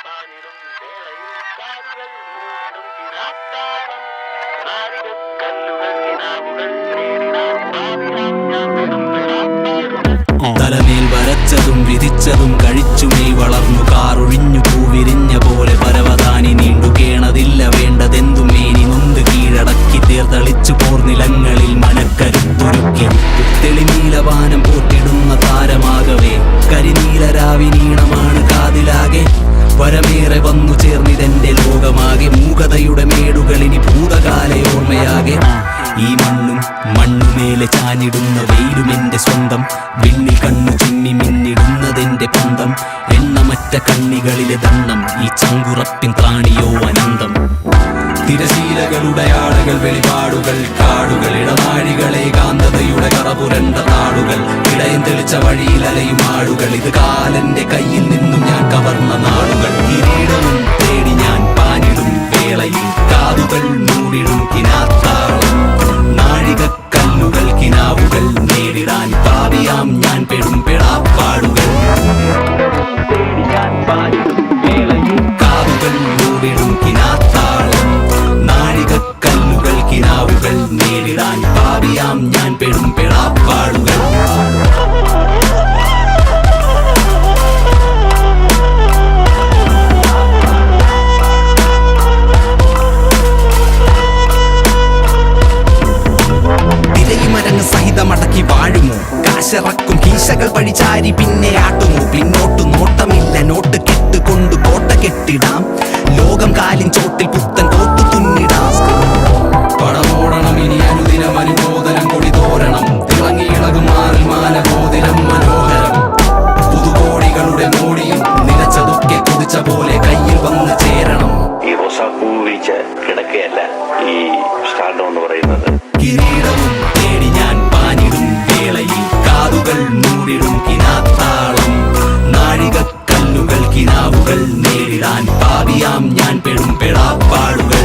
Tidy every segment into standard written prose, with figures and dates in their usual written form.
പാനിടും വേളയിൽ കാതുകൾ മൂടിടും കിനാത്താളം നാരികക്കല്ലുകൾ കിനാവുകൾ നേരിടാൻ പാവിടാം ഞാൻ പെടും പെടാപ്പാടുകൾ. തലമേൽ വരച്ചതും വിധിച്ചതും കഴിച്ചുമേ വളർന്നു കാറൊഴിഞ്ഞു പൂവിരിഞ്ഞ പോലെ പരവതാനി നീണ്ടു കേണതില്ല വേണ്ടതെന്തും മേനി നൊന്ത് കീഴടക്കി തേർത്തളിച്ചു പോർനിലങ്ങളിൽ മനക്കരുത്തൊരുക്കി തെളിനീലവാനം പോറ്റിടുന്ന താരമാകവേ കരിനീലരാവിനീണമാണ് കാതിലാകെ വരമേറെ വന്നു ചേർന്നിതെന്റെ ലോകമാകെ മൂകതയുടെ മേടുകളിനി ഭൂതകാലയോർമ്മയാകെ ഈ മണ്ണുമേലെ ചാഞ്ഞിടുന്ന വെയിലുമെന്റെ സ്വന്തം വിണ്ണി കണ്ണു ചിമ്മി മിന്നിടുന്നതെന്റെ പന്തം എണ്ണമറ്റ കണ്ണികളിലെ ദണ്ണം ഈ ചങ്കുറപ്പിൻ പ്രാണിയോ അനന്തം തിരശീലകളുടെ ആളുകൾ വെളിപാടുകൾ കാടുകൾ ഇടനാഴികളെ കാന്തതയുടെ കറപുരണ്ട നാടുകൾ ഇടയം തെളിച്ച വഴിയിൽ അലയും ആടുകൾ ഇത് കാലന്റെ കയ്യിൽ നിന്നും ഞാൻ കവർന്ന നാടുകൾ കിരീടവും തേടി ഞാൻ പാനിടും വേളയിൽ കാതുകൾ മൂടിടും കിനാത്താളം നാഴികക്കല്ലുകൾ കിനാവുകൾ നേരിടാൻ പാവിയാം ഞാൻ പെടും പെടാപ്പാടുകൾ തേടി ഞാൻ പാനിടും വേളയിൽ കാതുകൾ മൂടിടും കിനാത്താളം നാഴികക്കല്ലുകൾ കിനാവുകൾ നേരിടാൻ പാവിയാം ഞാൻ പെടും പെടാപ്പാടുകൾ. സഹിതമടക്കി വാഴുമോ കാശിറക്കും കീശകൾ പഴിചാരി പിന്നെ ആട്ടുമോ പിന്നോട്ടു നോട്ടമില്ല നോട്ട് കെട്ടുകൊണ്ട് കോട്ട കെട്ടിടാം ലോകം കാലിൻ ചോട്ടിൽ പുത്തൻ കോട്ടു തുന്നിടാം പടമോടണം ഇനി അനുദിനം അനുമോദനം കൊടി തോരണം തിളങ്ങിയിളകും മാറിൽ മാനബോധിരം മനോഹരം പുതുകോടികളുടെ മോടിയും നിലച്ചതൊക്കെ കുതിച്ച പോലെ കയ്യിൽ വന്ന് ചേരണം. ഈ റോസാപ്പൂ വിരിച്ച് കിടക്കുകയല്ല ഈ സ്റ്റാൻഡോ എന്ന് പറയുന്നത്. കിരീടവും തേടി ഞാൻ പാനിടും വേളയിൽ കാതുകൾ മൂടിടും കിനാത്താളം നാഴികക്കല്ലുകൾ കിനാവുകൾ നേരിടാൻ പാവിയാം ഞാൻ പെടും പെടാപ്പാടുകൾ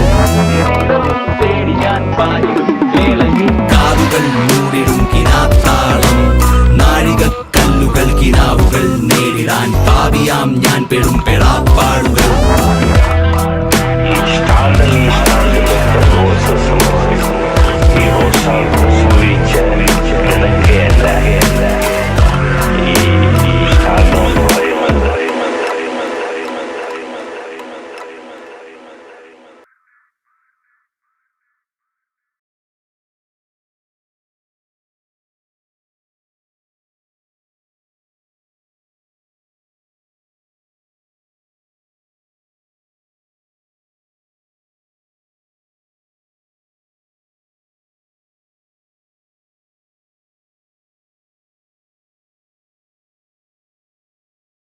തേടി ഞാൻ പാനിടും വേളയിൽ കാതുകൾ മൂടിടും കിനാത്താളം നാഴികക്കല്ലുകൾ കിനാവുകൾ നേരിടാൻ പാവിയാം ഞാൻ പെടും പെടാപ്പാടുകൾ. ഈ റോസാപ്പൂ വിരിച്ച് കിടക്കുകയല്ല